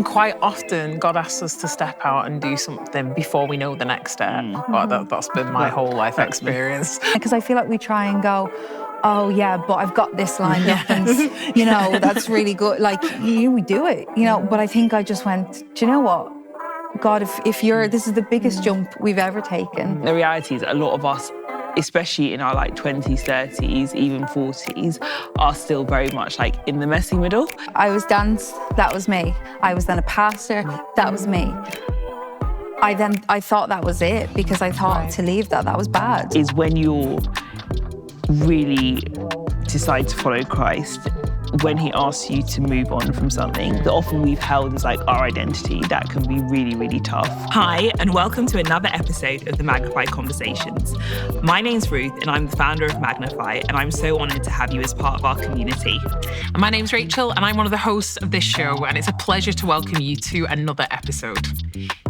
And quite often, God asks us to step out and do something before we know the next step. Well, that's been my whole life experience. Because I feel like we try and go, oh yeah, but I've got this lined up and, you know, that's really good. Like, we do it, you know, but I think I just went, do you know what? God, if this is the biggest jump we've ever taken. The reality is a lot of us, especially in our like 20s, 30s, even 40s, are still very much like in the messy middle. I was dance, that was me. I was then a pastor, that was me. I thought that was it because I thought to leave that was bad. Is when you're really decide to follow Christ, when he asks you to move on from something that often we've held as like our identity, that can be really, really tough. Hi, and welcome to another episode of the Magnify Conversations. My name's Ruth, and I'm the founder of Magnify, and I'm so honoured to have you as part of our community. And my name's Rachel, and I'm one of the hosts of this show, and it's a pleasure to welcome you to another episode.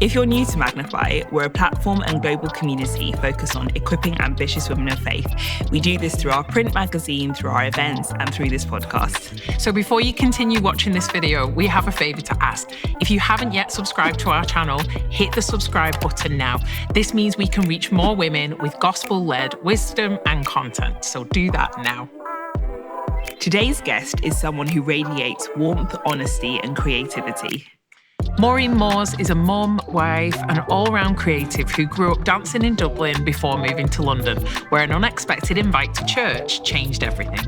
If you're new to Magnify, we're a platform and global community focused on equipping ambitious women of faith. We do this through our print magazine, through our events, and through this podcast. So before you continue watching this video, we have a favour to ask. If you haven't yet subscribed to our channel, hit the subscribe button now. This means we can reach more women with gospel-led wisdom and content. So do that now. Today's guest is someone who radiates warmth, honesty, and creativity. Morin Moors is a mum, wife, and all-round creative who grew up dancing in Dublin before moving to London, where an unexpected invite to church changed everything.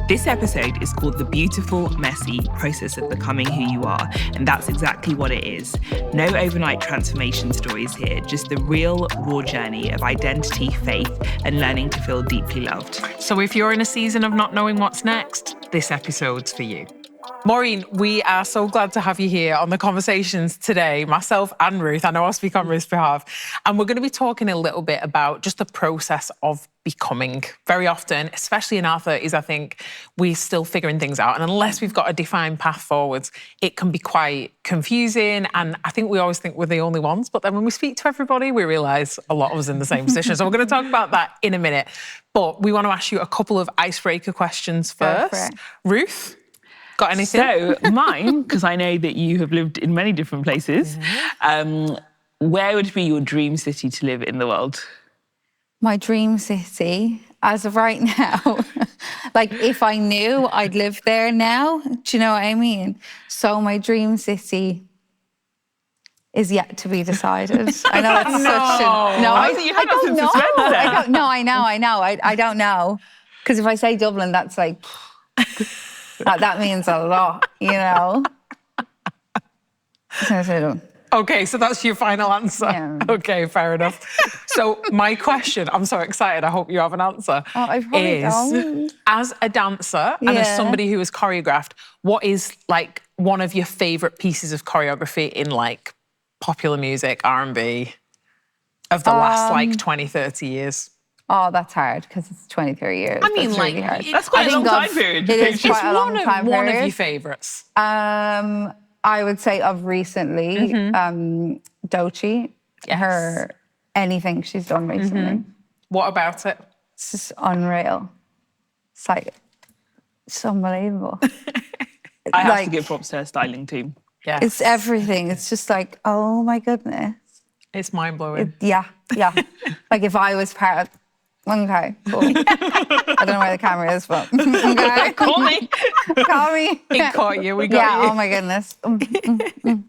This episode is called The Beautiful, Messy Process of Becoming Who You Are, and that's exactly what it is. No overnight transformation stories here, just the real, raw journey of identity, faith, and learning to feel deeply loved. So if you're in a season of not knowing what's next, this episode's for you. Maureen, we are so glad to have you here on the conversations today, myself and Ruth. I know I'll speak on Ruth's behalf. And we're going to be talking a little bit about just the process of becoming. Very often, especially in our 30s, I think we're still figuring things out. And unless we've got a defined path forwards, it can be quite confusing. And I think we always think we're the only ones. But then when we speak to everybody, we realise a lot of us are in the same position. So we're going to talk about that in a minute. But we want to ask you a couple of icebreaker questions first. Ruth? Got anything? So mine, because I know that you have lived in many different places, where would be your dream city to live in the world? My dream city, as of right now, like if I knew I'd live there now, do you know what I mean? So my dream city is yet to be decided. I know it's such a... No, I don't know. I don't know. Because if I say Dublin, that's like... that means a lot, you know? Okay, so that's your final answer? Yeah. Okay, fair enough. So my question, I'm so excited, I hope you have an answer, is as a dancer and as somebody who has choreographed, what is like one of your favourite pieces of choreography in like popular music, R&B, of the last like 20, 30 years? Oh, that's hard because it's 23 years. I mean, that's like, really hard. That's quite a long time period. It is quite a long time period. One of your favourites. I would say of recently, Doechii. Yes. Her, anything she's done recently. What about it? It's just unreal. It's like, it's unbelievable. I have to give props to her styling team. Yeah. It's everything. It's just like, oh my goodness. It's mind-blowing. Yeah. Like if I was part of... Okay, cool. I don't know where the camera is, but... Okay. Call me. Call me. It caught you, we got you. Yeah, oh my goodness.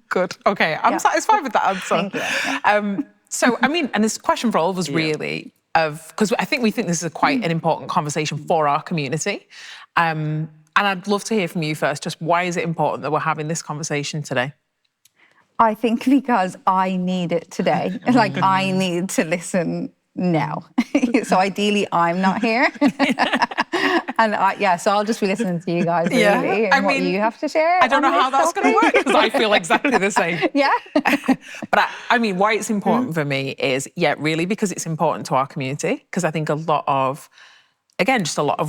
Good, okay. I'm satisfied with that answer. Thank you. So, I mean, and this question for all of us really, because I think we think this is quite an important conversation for our community. And I'd love to hear from you first, just why is it important that we're having this conversation today? I think because I need it today. Like, I need to listen now. So ideally, I'm not here. And so I'll just be listening to you guys, really, and what you have to share. I don't know how that's going to work, because I feel exactly the same. Yeah. But I mean, why it's important for me is, really because it's important to our community, because I think a lot of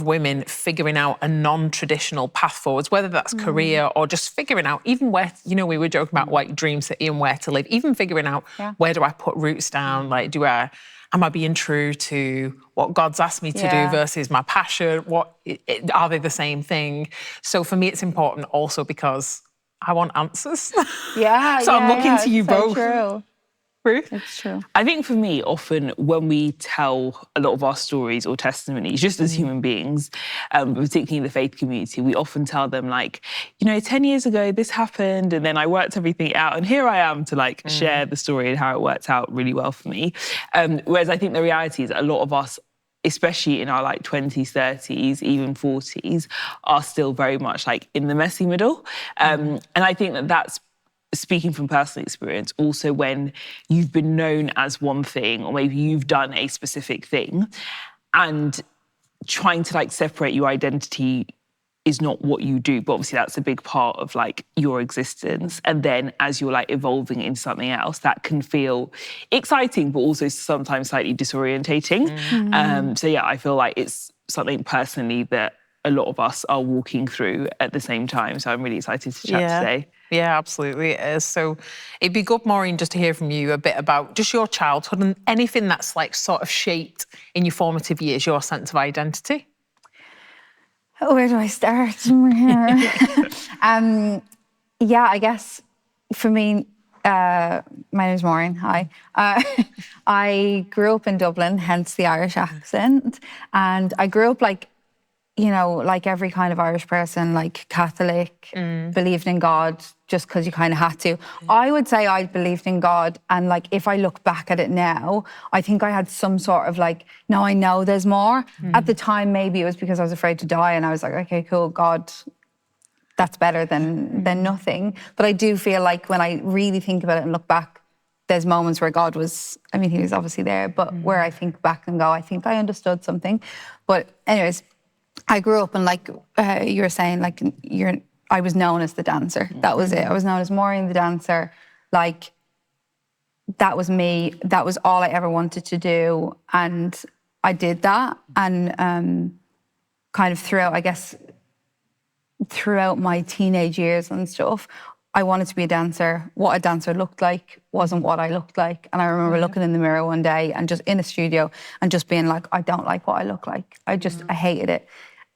women figuring out a non-traditional path forwards, whether that's career or just figuring out even where, we were joking about like dream city and where to live, even figuring out where do I put roots down, like am I being true to what God's asked me to do versus my passion? Are they the same thing? So for me, it's important also because I want answers. Yeah, So I'm looking to you it's so both. True. Ruth? It's true. I think for me, often when we tell a lot of our stories or testimonies, just as human beings, particularly in the faith community, we often tell them like, 10 years ago, this happened, and then I worked everything out, and here I am to like share the story and how it worked out really well for me. Whereas I think the reality is a lot of us, especially in our like 20s, 30s, even 40s, are still very much like in the messy middle. And I think that that's, speaking from personal experience, also when you've been known as one thing, or maybe you've done a specific thing, and trying to like separate your identity is not what you do, but obviously that's a big part of like your existence. And then as you're like evolving into something else, that can feel exciting, but also sometimes slightly disorientating. So yeah, I feel like it's something personally that a lot of us are walking through at the same time. So I'm really excited to chat today. Yeah, absolutely it is. So it'd be good, Maureen, just to hear from you a bit about just your childhood and anything that's like sort of shaped in your formative years, your sense of identity. Where do I start? Yeah, I guess for me, my name's Maureen, hi. I grew up in Dublin, hence the Irish accent. And I grew up like every kind of Irish person, like Catholic, believed in God just because you kind of had to. I would say I believed in God, and like if I look back at it now, I think I had some sort of like, no, I know there's more. At the time, maybe it was because I was afraid to die, and I was like, okay, cool, God, that's better than nothing. But I do feel like when I really think about it and look back, there's moments where God was, I mean, he was obviously there, but where I think back and go, I think I understood something. But anyways, I grew up and like you were saying, like I was known as the dancer. That was it. I was known as Maureen the dancer. Like that was me. That was all I ever wanted to do. And I did that. And kind of throughout my teenage years and stuff, I wanted to be a dancer. What a dancer looked like wasn't what I looked like. And I remember looking in the mirror one day and just in a studio and just being like, I don't like what I look like. I hated it.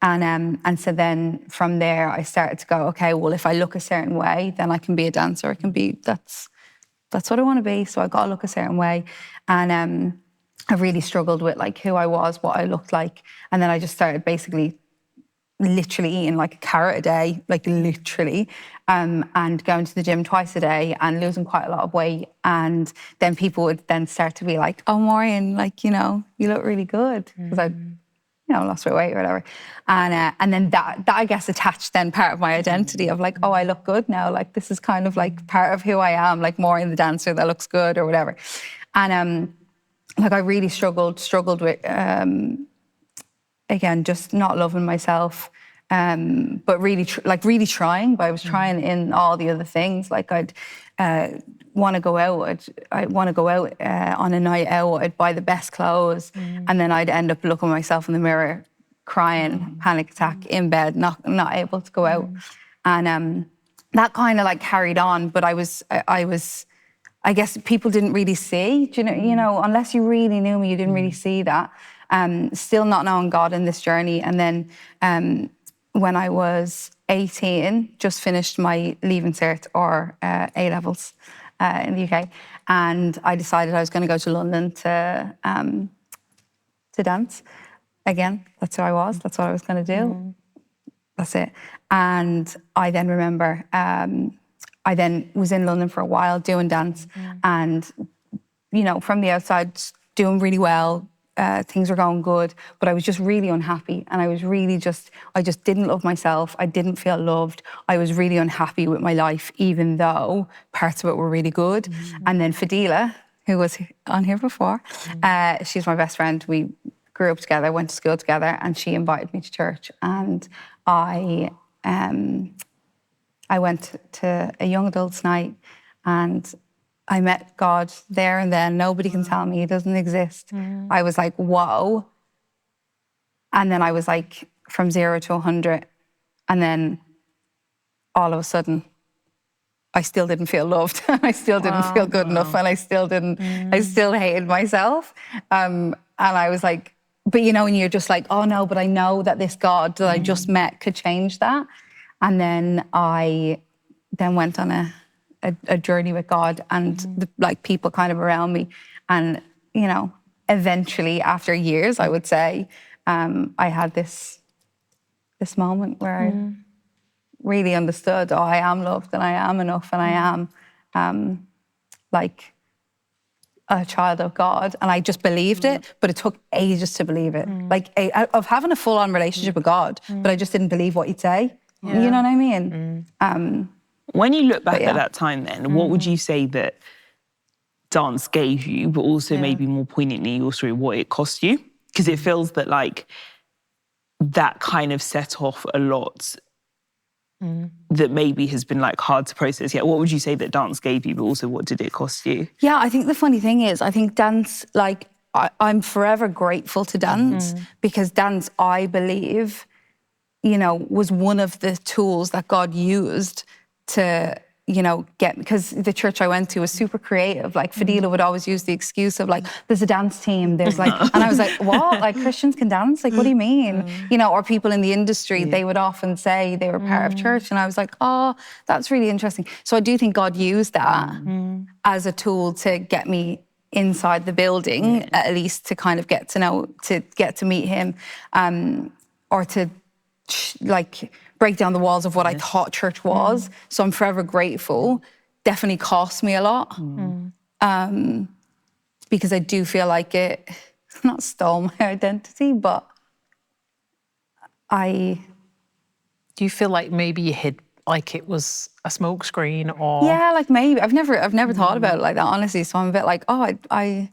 And so then from there, I started to go, okay, well, if I look a certain way, then I can be a dancer. I can be, that's what I want to be. So I got to look a certain way. And I really struggled with like who I was, what I looked like. And then I just started basically literally eating like a carrot a day, like literally, and going to the gym twice a day and losing quite a lot of weight. And then people would then start to be like, oh, Maureen, like, you look really good. Because I lost my weight or whatever. And then that I guess attached then part of my identity of like, oh, I look good now. Like this is kind of like part of who I am, like Maureen the dancer that looks good or whatever. And like I really struggled with, again, just not loving myself, but really trying. But I was trying in all the other things. Like I'd want to go out. I'd want to go out on a night out. I'd buy the best clothes, and then I'd end up looking at myself in the mirror, crying, panic attack in bed, not able to go out, and that kind of like carried on. But I was. I guess people didn't really see. Do you know, unless you really knew me, you didn't really see that. Still not knowing God in this journey. And then when I was 18, just finished my Leaving Cert or A-levels in the UK. And I decided I was going to go to London to dance. Again, that's who I was. That's what I was going to do. That's it. And I then remember, I then was in London for a while doing dance. And, from the outside, doing really well. Things were going good, but I was just really unhappy. And I was really I just didn't love myself. I didn't feel loved. I was really unhappy with my life, even though parts of it were really good. And then Fadila, who was on here before, she's my best friend. We grew up together, went to school together, and she invited me to church. And I went to a young adults night, and I met God there and then. Nobody can tell me he doesn't exist. I was like, whoa. And then I was like from 0 to 100. And then all of a sudden, I still didn't feel loved. I still didn't feel good enough. And I still hated myself. And I was like, but and you're just like, oh no, but I know that this God that I just met could change that. And then then went on a journey with God and the, like people kind of around me. And, you know, eventually after years, I would say, I had this moment where I really understood, I am loved and I am enough and I am like a child of God. And I just believed it, but it took ages to believe it. Like of having a full-on relationship with God, but I just didn't believe what he'd say. Yeah. You know what I mean? When you look back at that time then, what would you say that dance gave you, but also maybe more poignantly also what it cost you? Because it feels that like that kind of set off a lot that maybe has been like hard to process. Yeah, what would you say that dance gave you, but also what did it cost you? Yeah, I think the funny thing is, I think dance, like I'm forever grateful to dance because dance, I believe, you know, was one of the tools that God used to, you know, because the church I went to was super creative. Like Fadila would always use the excuse of like, there's a dance team, there's like, and I was like, what? Like Christians can dance? Like, what do you mean? You know, or people in the industry, they would often say they were part of church. And I was like, oh, that's really interesting. So I do think God used that as a tool to get me inside the building, at least to kind of get to know, to get to meet him, or to like break down the walls of what I thought church was. So I'm forever grateful. Definitely cost me a lot. Because I do feel like it not stole my identity, but do you feel like maybe you hid, like it was a smokescreen or? Yeah, like maybe. I've never thought about it like that, honestly. So I'm a bit like, oh, I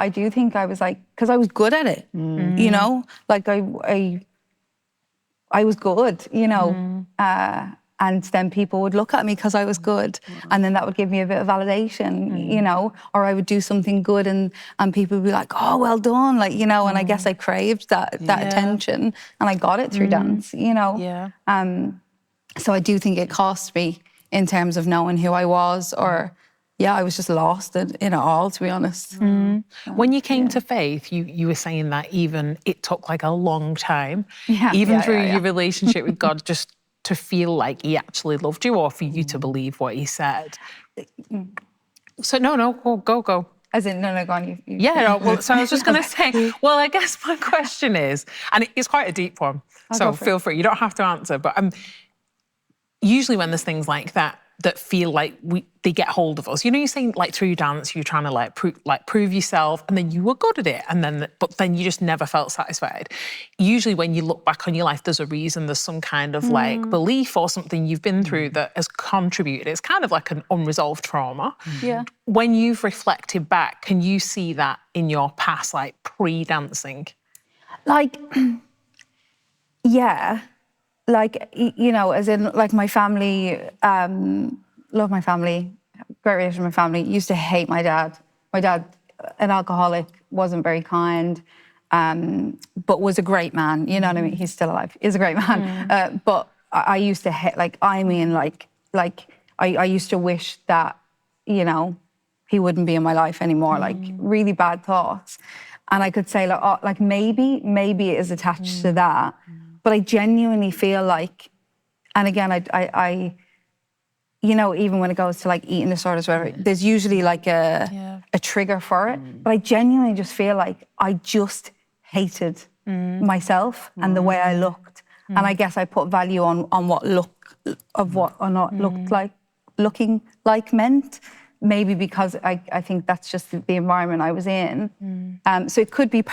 do think I was like, because I was good at it, you know? Like I was good, you know, and then people would look at me because I was good, and then that would give me a bit of validation, you know, or I would do something good and people would be like, oh, well done, like, you know, and I guess I craved that attention and I got it through dance, you know. Yeah. So I do think it cost me in terms of knowing who I was, or I was just lost in it all, to be honest. When you came to faith, you were saying that even it took like a long time, through your relationship with God, just to feel like he actually loved you, or for you to believe what he said. So no, go. As in, no, go on. You. Yeah, no, well, so I was just going to say, well, I guess my question is, and it's quite a deep one, so feel free, you don't have to answer, but usually when there's things like that feel like they get hold of us. You know, you're saying like through dance, you're trying to prove yourself, and then you were good at it, but then you just never felt satisfied. Usually when you look back on your life, there's a reason, there's some kind of like belief or something you've been through that has contributed. It's kind of like an unresolved trauma. Yeah. When you've reflected back, can you see that in your past, like pre-dancing? Like, yeah. Like, you know, as in, like, my family, love my family, great relationship with my family, used to hate my dad. My dad, an alcoholic, wasn't very kind, but was a great man, you know what I mean? He's still alive, he's a great man. But I used to hate, like, I used to wish that, you know, he wouldn't be in my life anymore, like, really bad thoughts. And I could say, like, oh, like, maybe it is attached to that. But I genuinely feel like, and again, I you know, even when it goes to like eating disorders, whatever, there's usually like a trigger for it. But I genuinely just feel like I just hated myself and the way I looked. And I guess I put value on what looking like meant. Maybe because I think that's just the environment I was in. So it could be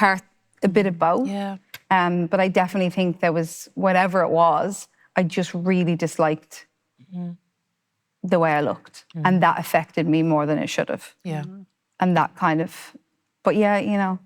a bit of both. Yeah. But I definitely think there was, whatever it was, I just really disliked the way I looked. And that affected me more than it should have. Yeah. And that kind of, but yeah, you know,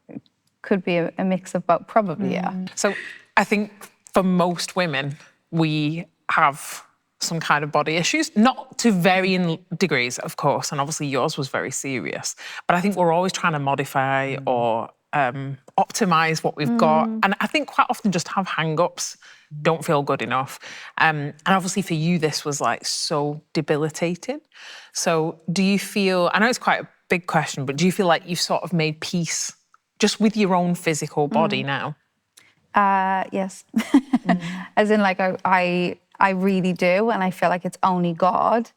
it could be a mix of both, probably, yeah. So I think for most women, we have some kind of body issues, not to varying degrees, of course, and obviously yours was very serious, but I think we're always trying to modify or optimize what we've got. And I think quite often just have hang-ups, don't feel good enough. And obviously for you, this was like so debilitating. So do you feel, I know it's quite a big question, but do you feel like you've sort of made peace just with your own physical body now? Yes. As in, like, I I really do. And I feel like it's only God,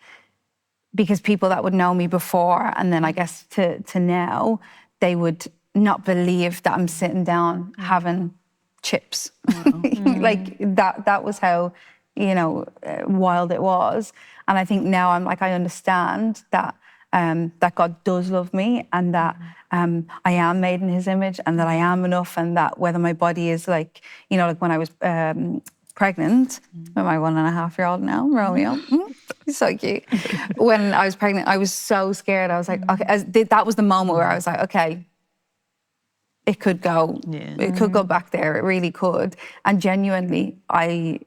because people that would know me before and then I guess to now, they would not believe that I'm sitting down having chips. Like that was how, wild it was. And I think now I'm like, I understand that that God does love me, and that I am made in his image, and that I am enough, and that whether my body is like, like when I was pregnant with my 1.5-year-old now, Romeo, he's so cute. When I was pregnant, I was so scared. I was like, okay, that was the moment where I was like, okay, it could go. Yeah. It could go back there. It really could. And genuinely, I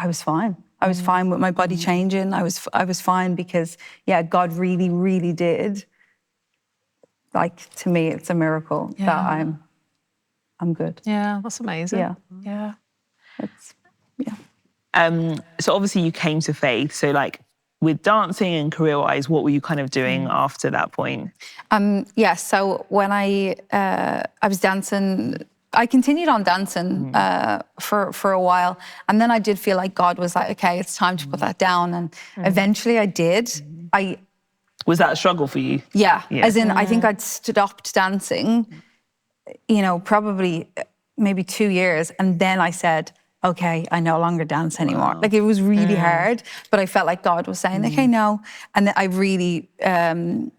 was fine. I was fine with my body changing. I was fine because, God really, really did. Like, to me, it's a miracle that I'm good. Yeah, that's amazing. Yeah. So obviously you came to faith. So like with dancing and career-wise, what were you kind of doing after that point? So when I was dancing, I continued on dancing for a while. And then I did feel like God was like, okay, it's time to put that down. And eventually I did. Was that a struggle for you? Yeah. As in, I think I'd stopped dancing, probably maybe 2 years. And then I said, okay, I no longer dance anymore. Like, it was really hard, but I felt like God was saying, okay, no. And then I really felt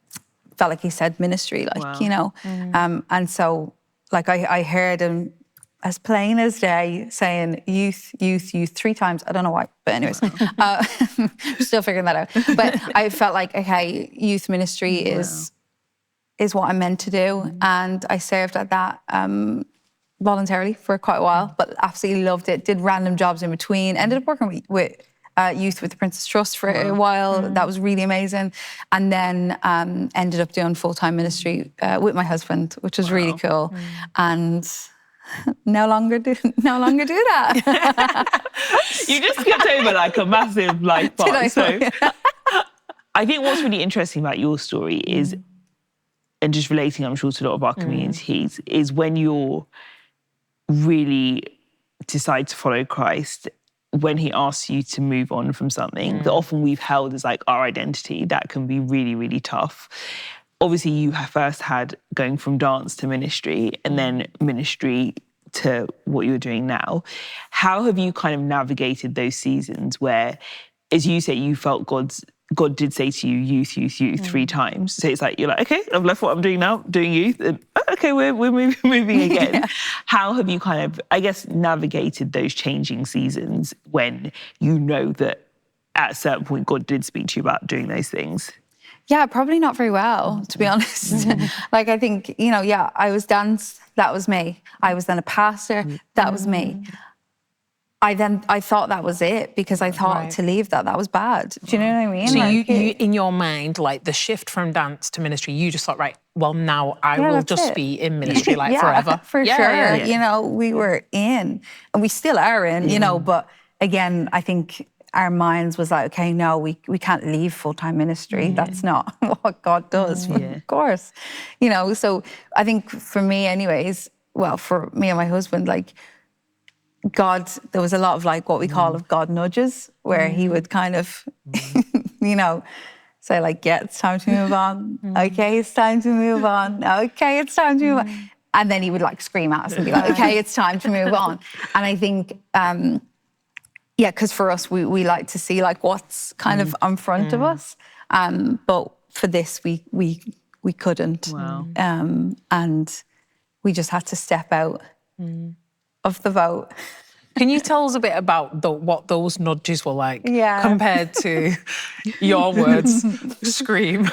like he said ministry, like, and so, like, I heard him as plain as day saying youth 3 times. I don't know why, but anyways, still figuring that out. But I felt like, okay, youth ministry is what I'm meant to do. And I served at that voluntarily for quite a while, but absolutely loved it. Did random jobs in between. Ended up working with youth with the Princess Trust for a while. That was really amazing. And then ended up doing full-time ministry with my husband, which was really cool. And no longer do that. You just skipped over like a massive life part. So I think what's really interesting about your story is, and just relating, I'm sure, to a lot of our communities, is when you're really decide to follow Christ, when he asks you to move on from something that often we've held as like our identity, that can be really, really tough. Obviously, you first had going from dance to ministry and then ministry to what you're doing now. How have you kind of navigated those seasons where, as you say, you felt God did say to you, youth 3 times. So it's like, you're like, okay, I've left what I'm doing now, doing youth. And okay, we're moving again. How have you kind of, I guess, navigated those changing seasons when you know that at a certain point God did speak to you about doing those things? Yeah, probably not very well, to be honest. Like, I think, I was dance, that was me. I was then a pastor, that was me. I thought that was it, because I thought to leave that was bad. Do you know what I mean? So you in your mind, like the shift from dance to ministry, you just thought, right, well, now I will just be in ministry like forever. For sure. We were in, and we still are in, but again, I think our minds was like, okay, no, we can't leave full-time ministry. That's not what God does, of course. So I think for me anyways, well, for me and my husband, like, God, there was a lot of like what we call of God nudges, where he would kind of, say like, yeah, it's time to move on. Okay, it's time to move on. Okay, it's time to move on. And then he would like scream at us and be like, okay, it's time to move on. And I think, because for us, we like to see like what's kind of in front of us. But for this, we couldn't. Wow. And we just had to step out of the boat. Can you tell us a bit about what those nudges were like compared to your words, scream?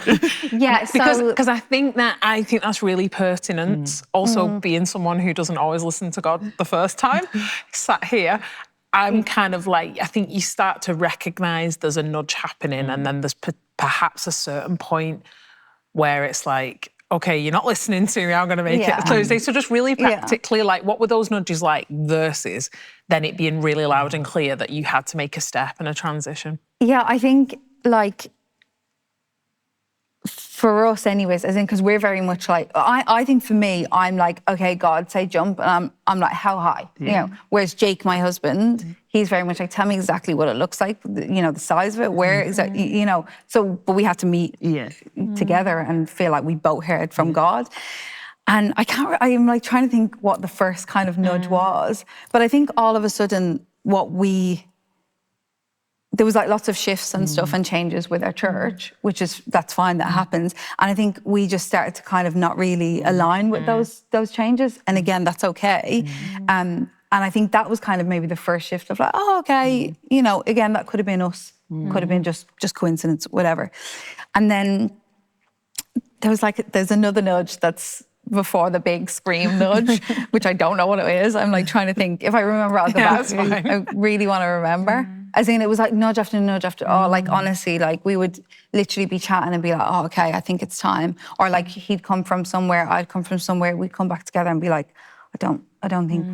Yeah, because I think that's really pertinent. Also, being someone who doesn't always listen to God the first time, sat here, I'm kind of like, I think you start to recognise there's a nudge happening, and then there's perhaps a certain point where it's like, okay, you're not listening to me, I'm going to make it Thursday. So just really practically, like, what were those nudges like versus then it being really loud and clear that you had to make a step and a transition? Yeah, I think, like, for us anyways, as in, because we're very much like, I think for me, I'm like, okay, God, say jump, and I'm like, how high? You know, whereas Jake, my husband, he's very much like, tell me exactly what it looks like, you know, the size of it, where exactly, you know, so, but we had to meet together and feel like we both heard from God. And I'm like trying to think what the first kind of nudge was, but I think all of a sudden there was like lots of shifts and stuff and changes with our church, that's fine, that happens. And I think we just started to kind of not really align with those changes. And again, that's okay. And I think that was kind of maybe the first shift of like, oh, okay, you know, again, that could have been us, could have been just coincidence, whatever. And then there's another nudge that's before the big scream nudge, which I don't know what it is. I'm like trying to think. If I remember out the back, I really want to remember. As in, it was like nudge after nudge after, like honestly, like we would literally be chatting and be like, oh, okay, I think it's time. Or like he'd come from somewhere, I'd come from somewhere, we'd come back together and be like, I don't think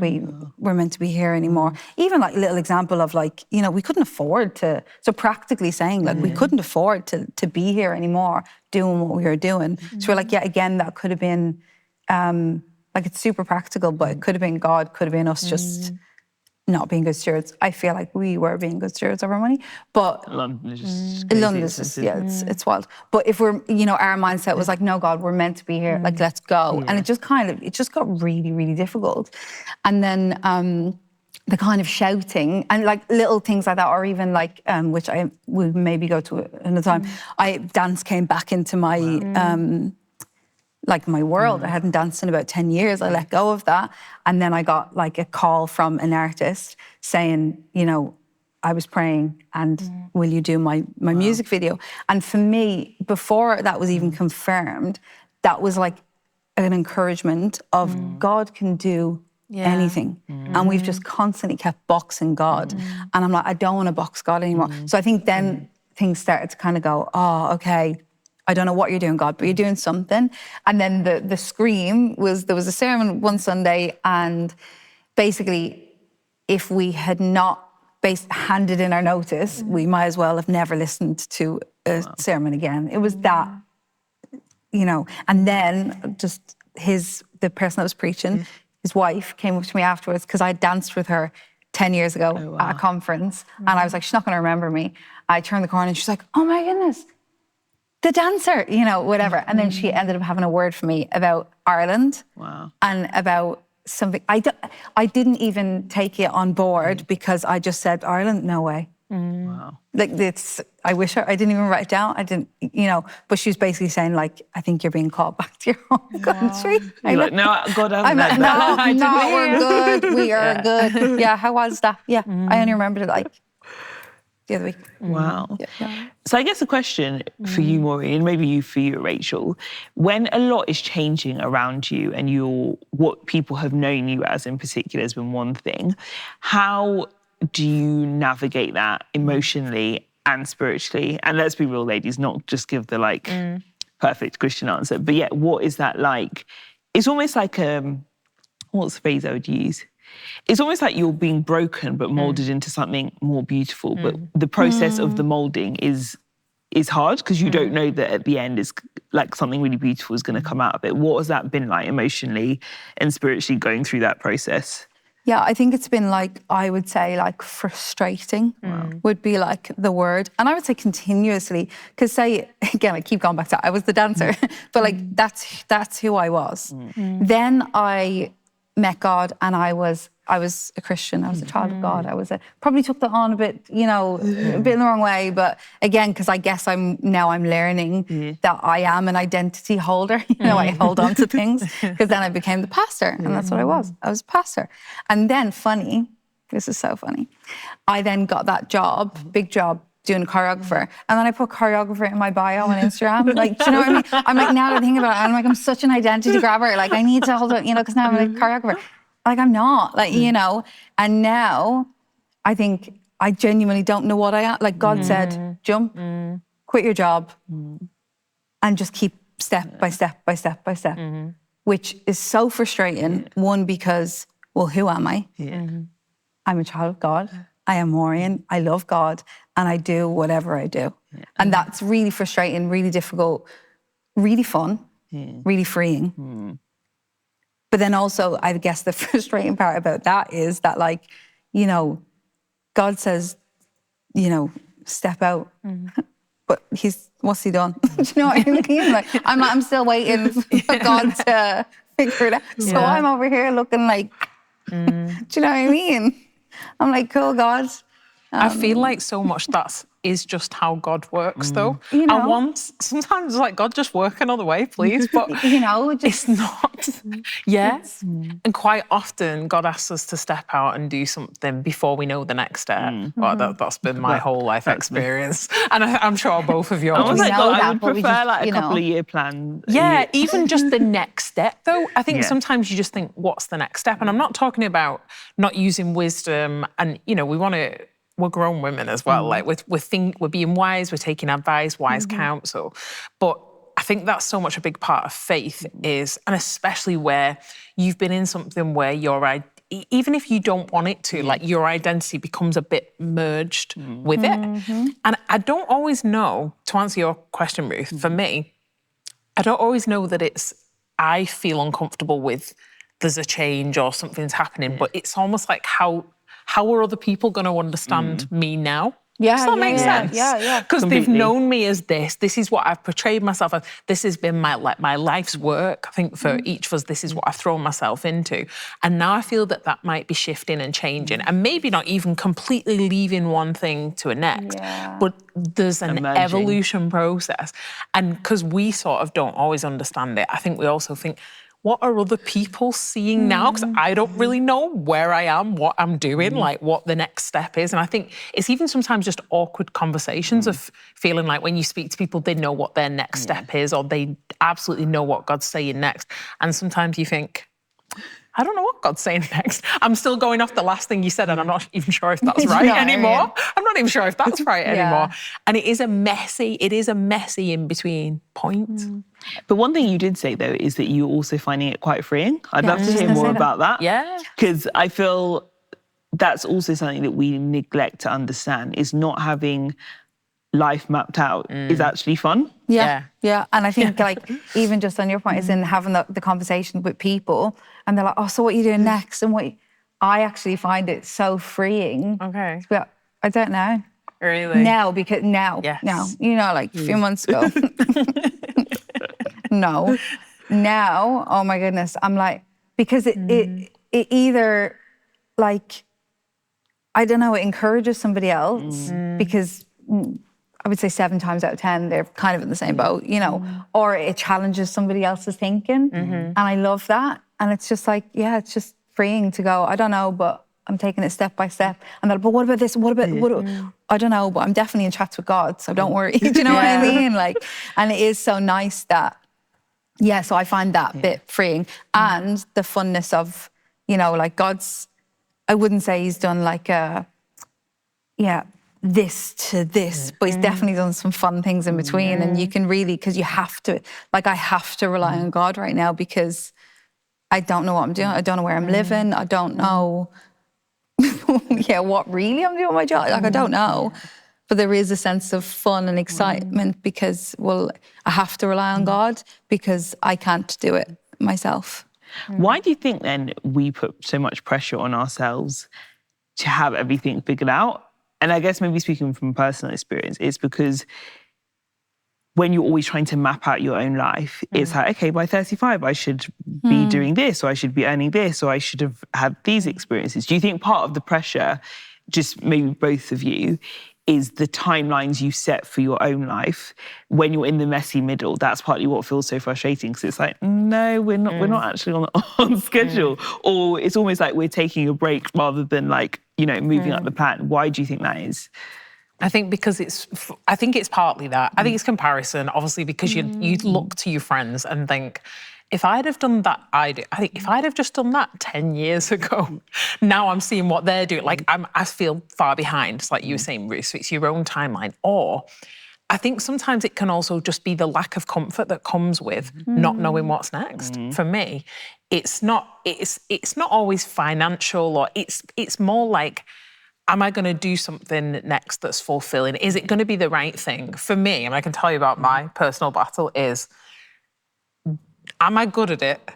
we're meant to be here anymore. Even like a little example of like, you know, we couldn't afford to, so practically saying like we couldn't afford to be here anymore doing what we were doing. So we're like, yeah, again, that could have been, like it's super practical, but it could have been God, could have been us just not being good stewards. I feel like we were being good stewards of our money, but London is just it's wild. But if we're, you know, our mindset was like, no, God, we're meant to be here. Like, let's go. And it just got really, really difficult. And then the kind of shouting and like little things like that, or even like, which I will maybe go to another time. Dance came back into my like my world. I hadn't danced in about 10 years. I let go of that. And then I got like a call from an artist saying, you know, I was praying and will you do my music video? And for me, before that was even confirmed, that was like an encouragement of God can do anything. And we've just constantly kept boxing God. And I'm like, I don't want to box God anymore. So I think then things started to kind of go, oh, okay, I don't know what you're doing, God, but you're doing something. And then the scream was, there was a sermon one Sunday, and basically if we had not handed in our notice, we might as well have never listened to a sermon again. It was that, you know. And then just the person that was preaching, his wife came up to me afterwards, because I danced with her 10 years ago at a conference, and I was like, she's not going to remember me. I turned the corner and she's like, oh my goodness, the dancer, you know, whatever. And then she ended up having a word for me about Ireland and about something. I didn't even take it on board because I just said, Ireland, no way. Like I wish I didn't even write it down. I didn't, you know, but she was basically saying like, I think you're being called back to your home country. You're like, no, God, I'm like, no, we're good. We are good. Yeah, how was that? Yeah, I only remembered it like the other week. Wow. So I guess a question for you, Maureen, and maybe for you, Rachel, when a lot is changing around you and what people have known you as in particular has been one thing, how do you navigate that emotionally and spiritually? And let's be real, ladies, not just give the like perfect Christian answer, but yeah, what is that like? It's almost like, what's the phrase I would use? It's almost like you're being broken but molded into something more beautiful. But the process of the molding is hard, because you don't know that at the end is like something really beautiful is going to come out of it. What has that been like emotionally and spiritually going through that process? Yeah, I think it's been like, I would say like frustrating would be like the word. And I would say continuously, because say, again, I keep going back to that, I was the dancer, but like that's who I was. Then I met God and I was a Christian. I was a child of God. Probably took that on a bit, you know, a bit in the wrong way. But again, because I guess I'm learning that I am an identity holder. You know, I hold on to things, because then I became the pastor, and that's what I was. I was a pastor. And then this is so funny, I then got that job, big job, doing choreographer. And then I put choreographer in my bio on Instagram. Like, do you know what I mean? I'm like, now that I think about it, I'm like, I'm such an identity grabber. Like, I need to hold it, you know, because now I'm like choreographer. Like, I'm not, like, you know. And now I think I genuinely don't know what I am. Like, God said, jump, quit your job, and just keep step by step by step by step, which is so frustrating. One, because, well, who am I? I'm a child of God. I am Maureen. I love God, and I do whatever I do. And that's really frustrating, really difficult. really fun, really freeing. But then also, I guess the frustrating part about that is that, like, you know, God says, you know, step out. But what's he done? Do you know what I mean? Like, I'm still waiting for God to figure it out. So I'm over here looking like, do you know what I mean? I'm like, cool, God. I feel like so much that is just how God works, though. You know? I want, sometimes, like, God, just work another way, please. But, You know, just... it's not. Yes. And quite often, God asks us to step out and do something before we know the next step. Well, that's been my whole life experience. And I'm sure both of yours. I was like, know God, that, I would but we prefer just, like a you know. couple of year plan. Yeah, even just the next step, though. I think Yeah. sometimes you just think, what's the next step? And I'm not talking about not using wisdom. And, you know, we're grown women as well. Like, we're being wise, we're taking advice, wise counsel. But I think that's so much a big part of faith is, and especially where you've been in something where even if you don't want it to, like, your identity becomes a bit merged with it. And I don't always know, to answer your question, Ruth, for me, I don't always know that I feel uncomfortable with there's a change or something's happening, but it's almost like how are other people going to understand me now? Yeah, Does that make sense? Yeah. Because they've Completely. known me as this. This is what I've portrayed myself as. This has been my life's work. I think for each of us, this is what I've thrown myself into. And now I feel that might be shifting and changing, and maybe not even completely leaving one thing to a next, but there's an Emerging. evolution process. And because we sort of don't always understand it, I think we also think, what are other people seeing now? Because I don't really know where I am, what I'm doing, like what the next step is. And I think it's even sometimes just awkward conversations of feeling like when you speak to people, they know what their next step is, or they absolutely know what God's saying next. And sometimes you think, I don't know what God's saying next. I'm still going off the last thing you said, and I'm not even sure if that's right anymore. I'm not even sure if that's right anymore. And it is a messy in between point. But one thing you did say, though, is that you're also finding it quite freeing. I'd love to hear more about that. Yeah. Because I feel that's also something that we neglect to understand, is not having life mapped out is actually fun. Yeah. And I think, like, even just on your point, is in having the conversation with people, and they're like, oh, so what are you doing next? And I actually find it so freeing. Okay. To be like, I don't know. Really? Now, you know, like a few months ago. No. Now, oh my goodness, I'm like, because it either, like, I don't know, it encourages somebody else, because I would say 7 times out of 10, they're kind of in the same boat, you know, or it challenges somebody else's thinking. And I love that. And it's just like, yeah, it's just freeing to go, I don't know, but I'm taking it step by step. And they're like, but what about this? What about, I don't know, but I'm definitely in chats with God, so don't worry. Do you know what I mean? Like, and it is so nice that, so I find that bit freeing. And the funness of, you know, like I wouldn't say he's done like this to this, but he's definitely done some fun things in between. And you can really, because you have to, like, I have to rely on God right now, because I don't know what I'm doing. I don't know where I'm living. I don't know, what really I'm doing with my job. Like, I don't know. But there is a sense of fun and excitement because, well, I have to rely on God because I can't do it myself. Why do you think then we put so much pressure on ourselves to have everything figured out? And I guess maybe speaking from personal experience, it's because when you're always trying to map out your own life, it's like, okay, by 35, I should be doing this, or I should be earning this, or I should have had these experiences. Do you think part of the pressure, just maybe both of you, is the timelines you set for your own life when you're in the messy middle? That's partly what feels so frustrating, because it's like, no, we're not actually on schedule. Or it's almost like we're taking a break rather than, like, you know, moving up the plan. Why do you think that is? I think because I think it's partly that. I think it's comparison, obviously, because you look to your friends and think, if I'd have done that, I think if I'd have just done that 10 years ago, now I'm seeing what they're doing. Like, I feel far behind. It's like you were saying, Ruth, so it's your own timeline. Or I think sometimes it can also just be the lack of comfort that comes with not knowing what's next. For me, it's not always financial, or it's more like, am I going to do something next that's fulfilling? Is it going to be the right thing? For me, and I can tell you about my personal battle, is am I good at it?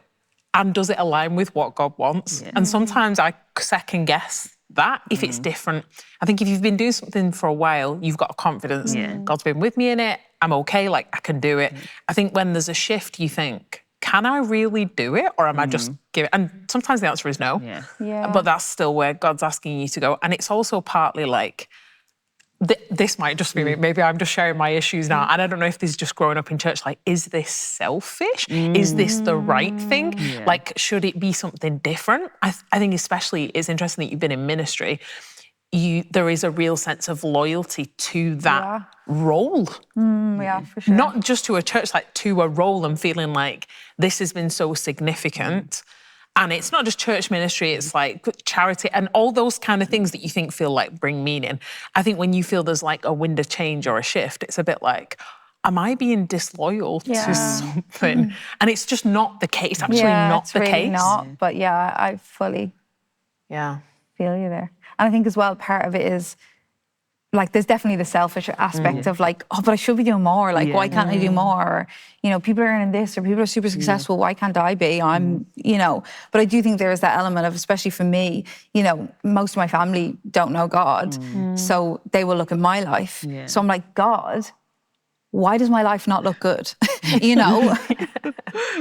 And does it align with what God wants? And sometimes I second guess that if it's different. I think if you've been doing something for a while, you've got a confidence. God's been with me in it. I'm okay, like I can do it. I think when there's a shift, you think, can I really do it? Or am I just giving? And sometimes the answer is no. But that's still where God's asking you to go. And it's also partly like, this might just be me. Maybe I'm just sharing my issues now. And I don't know if this is just growing up in church. Like, is this selfish? Is this the right thing? Like, should it be something different? I think especially it's interesting that you've been in ministry. There is a real sense of loyalty to that role. Yeah, for sure. Not just to a church, like to a role, and feeling like this has been so significant. And it's not just church ministry, it's like charity and all those kind of things that you think feel like bring meaning. I think when you feel there's like a wind of change or a shift, it's a bit like, am I being disloyal to something? And it's just not the case. It's actually not it's the really case. not. But yeah, I fully feel you there. And I think as well, part of it is, like, there's definitely the selfish aspect of like, oh, but I should be doing more. Like, why can't I do more? Or, you know, people are earning this or people are super successful. Why can't I be? I'm, you know, but I do think there is that element of, especially for me, you know, most of my family don't know God. So they will look at my life. So I'm like, God, why does my life not look good? You know,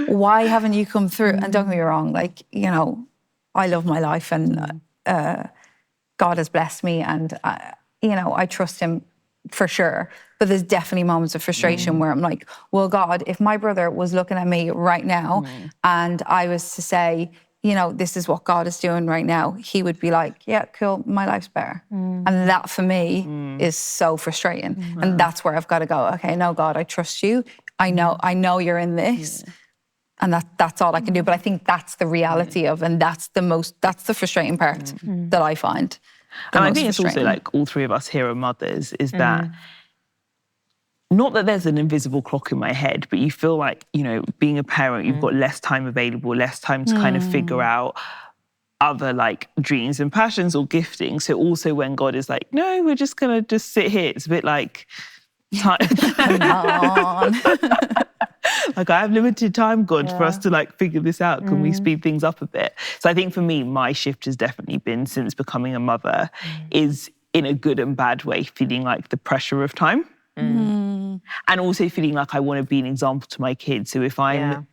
why haven't you come through? And don't get me wrong, like, you know, I love my life and God has blessed me and you know, I trust him for sure. But there's definitely moments of frustration where I'm like, well, God, if my brother was looking at me right now and I was to say, you know, this is what God is doing right now, he would be like, yeah, cool, my life's better. And that for me is so frustrating. And that's where I've got to go, okay, no, God, I trust you. I know you're in this. And that's all I can do. But I think that's the reality of, and that's the frustrating part that I find. And I think it's also like all three of us here are mothers, is that not that there's an invisible clock in my head, but you feel like, you know, being a parent, you've got less time available, less time to kind of figure out other like dreams and passions or gifting. So also when God is like, no, we're just going to just sit here. It's a bit like, time. Come on. Like, I have limited time, God, for us to like figure this out. Can we speed things up a bit? So I think for me, my shift has definitely been, since becoming a mother, is in a good and bad way, feeling like the pressure of time. And also feeling like I want to be an example to my kids. So if I'm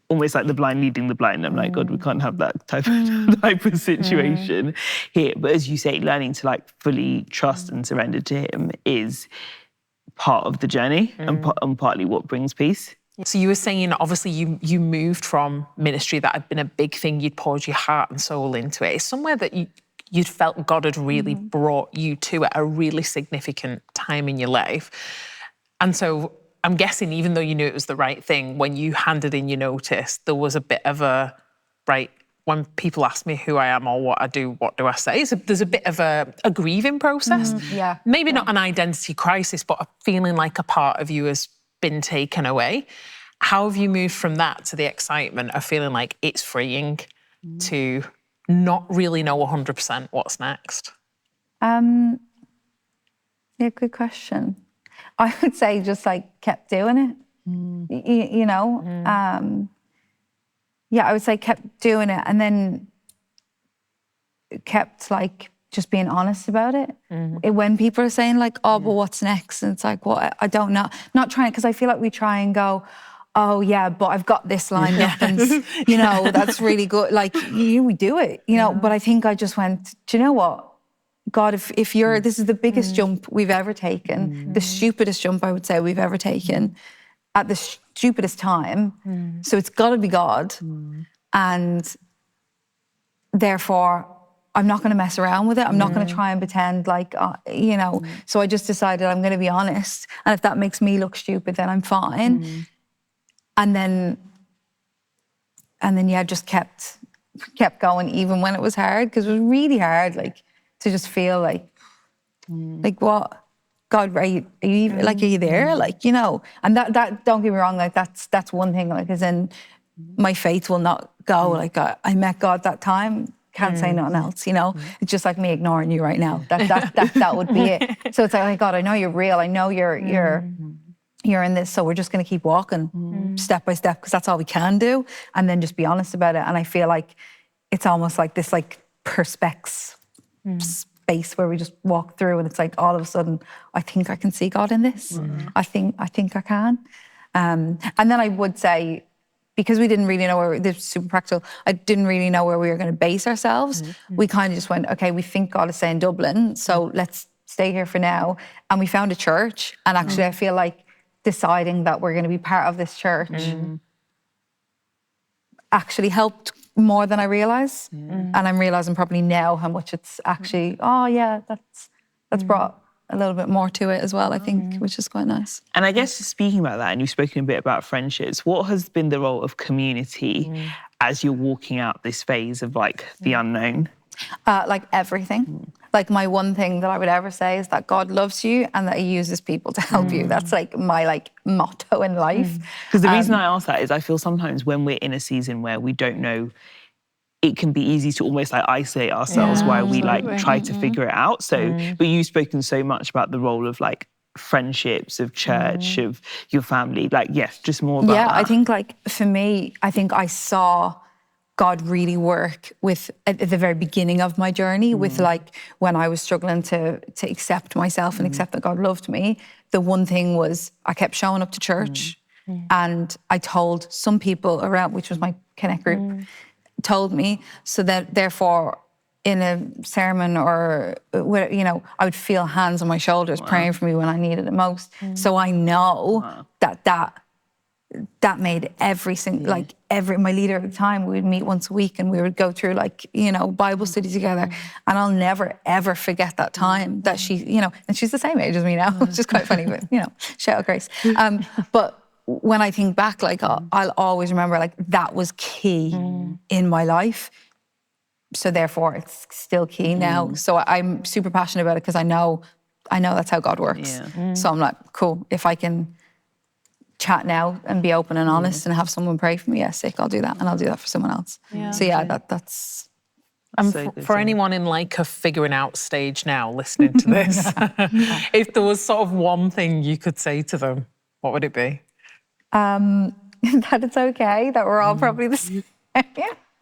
almost like the blind leading the blind, I'm like, God, we can't have that type of situation here. But as you say, learning to like fully trust and surrender to him is part of the journey and partly what brings peace. So you were saying, obviously, you moved from ministry that had been a big thing. You'd poured your heart and soul into it. It's somewhere that you'd felt God had really brought you to at a really significant time in your life. And so I'm guessing, even though you knew it was the right thing, when you handed in your notice, there was a bit of a, right, when people ask me who I am or what I do, what do I say? There's a bit of a grieving process. Maybe not an identity crisis, but a feeling like a part of you has been taken away. How have you moved from that to the excitement of feeling like it's freeing to not really know 100% what's next? Yeah, good question. I would say just like kept doing it, you know? Yeah, I would say kept doing it and then kept like just being honest about it. When people are saying like, oh, but what's next? And it's like, well, I don't know. Not trying, because I feel like we try and go, oh yeah, but I've got this lined up and, you know, that's really good. Like, we do it, you know, but I think I just went, do you know what? God, if you're, this is the biggest jump we've ever taken, the stupidest jump I would say we've ever taken at the stupidest time. So it's got to be God. And therefore, I'm not going to mess around with it. I'm not going to try and pretend like, you know. So I just decided I'm going to be honest. And if that makes me look stupid, then I'm fine. And then yeah, just kept going even when it was hard, because it was really hard, like, to just feel like what, God, are you even, like, are you there? Like, you know, and that don't get me wrong, like that's one thing, like, as in my faith will not go, like, I met God that time, can't say nothing else, you know? It's just like me ignoring you right now. That would be it. So it's like, oh God, I know you're real. I know you're in this, so we're just going to keep walking. step by step, because that's all we can do, and then just be honest about it. And I feel like it's almost like this like perspex space where we just walk through, and it's like all of a sudden, I think I can see God in this. I think I can. And then I would say, because we didn't really know this is super practical, I didn't really know where we were going to base ourselves. We kind of just went, okay, we think God is saying Dublin, so let's stay here for now. And we found a church. And actually, I feel like deciding that we're going to be part of this church actually helped more than I realised. And I'm realising probably now how much it's actually, that's brought a little bit more to it as well, I think, which is quite nice. And I guess speaking about that, and you've spoken a bit about friendships, what has been the role of community as you're walking out this phase of like the unknown? Like everything. Like my one thing that I would ever say is that God loves you and that he uses people to help you. That's like my like motto in life. Because the reason I ask that is I feel sometimes when we're in a season where we don't know, it can be easy to almost like isolate ourselves while we like try to figure it out. So, but you've spoken so much about the role of like friendships, of church, of your family. Like, yes, just more about that. I think like for me, I think I saw God really work with at the very beginning of my journey with like when I was struggling to accept myself and accept that God loved me. The one thing was I kept showing up to church and I told some people around, which was my Connect group, told me, so that therefore in a sermon or, you know, I would feel hands on my shoulders praying for me when I needed it most. So I know that made every single, like my leader at the time, we would meet once a week and we would go through like, you know, Bible study together. And I'll never, ever forget that time that she, you know, and she's the same age as me now, which is quite funny, but, you know, shout out Grace. But when I think back, like I'll always remember like that was key in my life. So therefore it's still key now. So I'm super passionate about it because I know that's how God works. So I'm like, cool, if I can chat now and be open and honest and have someone pray for me, yeah, sick, I'll do that. And I'll do that for someone else. So yeah, that's... And for anyone in like a figuring out stage now listening to this, if there was sort of one thing you could say to them, what would it be? That it's okay, that we're all probably the same.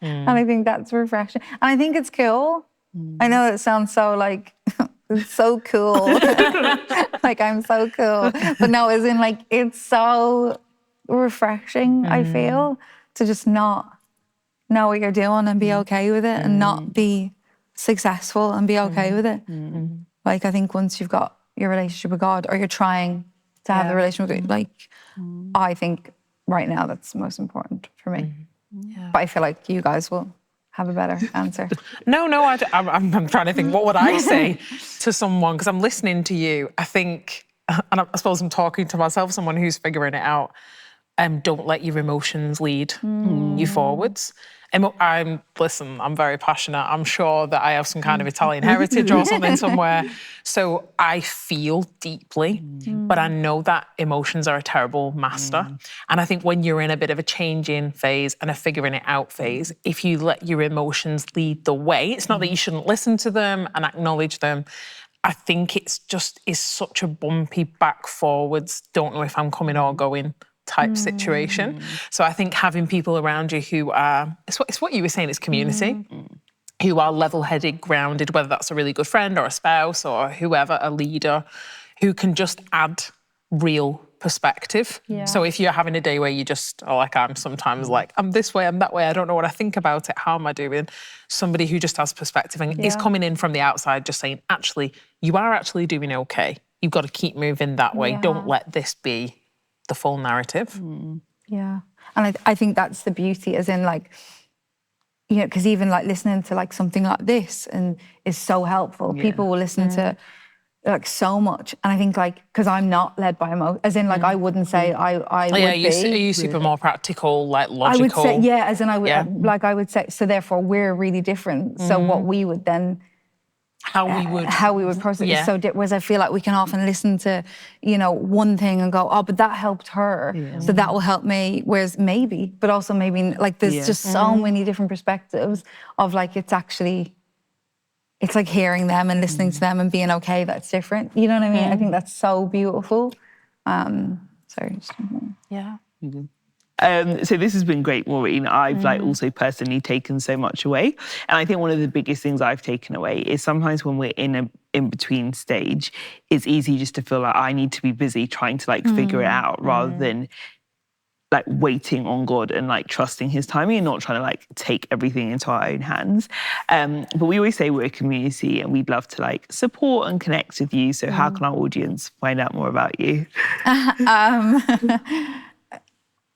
And I think that's refreshing. And I think it's cool. I know it sounds so like, it's so cool. Like I'm so cool. But no, as in like, it's so refreshing, I feel, to just not know what you're doing and be okay with it and not be successful and be okay with it. Like I think once you've got your relationship with God or you're trying to have the relationship with God, like I think right now that's most important for me. But I feel like you guys will have a better answer. No, I'm trying to think, what would I say to someone? Because I'm listening to you, I think, and I suppose I'm talking to myself, someone who's figuring it out, don't let your emotions lead you forwards. Listen, I'm very passionate. I'm sure that I have some kind of Italian heritage or something somewhere. So I feel deeply, but I know that emotions are a terrible master. And I think when you're in a bit of a changing phase and a figuring it out phase, if you let your emotions lead the way, it's not that you shouldn't listen to them and acknowledge them. I think it's just is such a bumpy back forwards, don't know if I'm coming or going type situation. So I think having people around you who are, it's what you were saying, it's community, who are level-headed, grounded, whether that's a really good friend or a spouse or whoever, a leader, who can just add real perspective. So if you're having a day where you just are like I'm sometimes like, I'm this way, I'm that way, I don't know what I think about it, how am I doing? Somebody who just has perspective and is coming in from the outside just saying, actually, you are actually doing okay. You've got to keep moving that way. Don't let this be the full narrative. Yeah. And I think that's the beauty, as in like, you know, because even like listening to like something like this and is so helpful. People will listen to like so much. And I think like, because I'm not led by emotion, as in like I wouldn't say I would be. Are you super more practical, like logical? I would say, as in I would, like I would say, so therefore we're really different. So what we would then, how we would process it is so different. Whereas I feel like we can often listen to, you know, one thing and go, oh, but that helped her, so that will help me. Whereas maybe, but also maybe, like there's just so many different perspectives of like it's actually, it's like hearing them and listening to them and being okay that's different. You know what I mean? I think that's so beautiful. Sorry. Yeah. So this has been great, Maureen. I've also personally taken so much away. And I think one of the biggest things I've taken away is sometimes when we're in a in-between stage, it's easy just to feel like I need to be busy trying to figure it out rather than waiting on God and trusting his timing and not trying to take everything into our own hands. But we always say we're a community and we'd love to support and connect with you. So how can our audience find out more about you?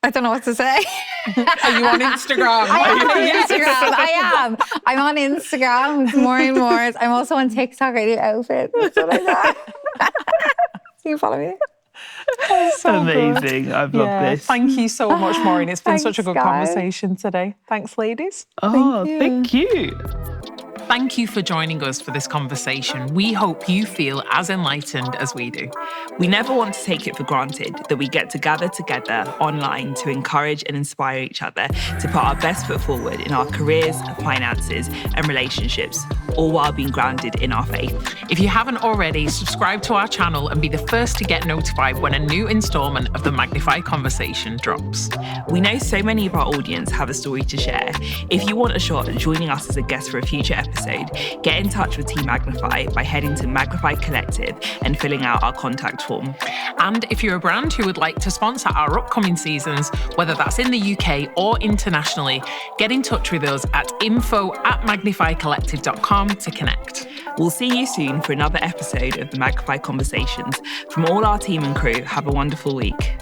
I don't know what to say. Are you on Instagram? I am on Instagram. I am. I'm on Instagram. It's Morin Moors. I'm also on TikTok. I do outfits. That's what I got. Can you follow me? So amazing. Good. I've loved this. Thank you so much, Maureen. It's been such a good guys. conversation today. Thanks, ladies. Oh, thank you. Thank you for joining us for this conversation. We hope you feel as enlightened as we do. We never want to take it for granted that we get to gather together online to encourage and inspire each other to put our best foot forward in our careers, finances, and relationships, all while being grounded in our faith. If you haven't already, subscribe to our channel and be the first to get notified when a new installment of the Magnify conversation drops. We know so many of our audience have a story to share. If you want a shot at joining us as a guest for a future episode, get in touch with Team Magnify by heading to Magnify Collective and filling out our contact form. And if you're a brand who would like to sponsor our upcoming seasons, whether that's in the UK or internationally, get in touch with us at info@magnifycollective.com to connect. We'll see you soon for another episode of the Magnify Conversations. From all our team and crew, have a wonderful week.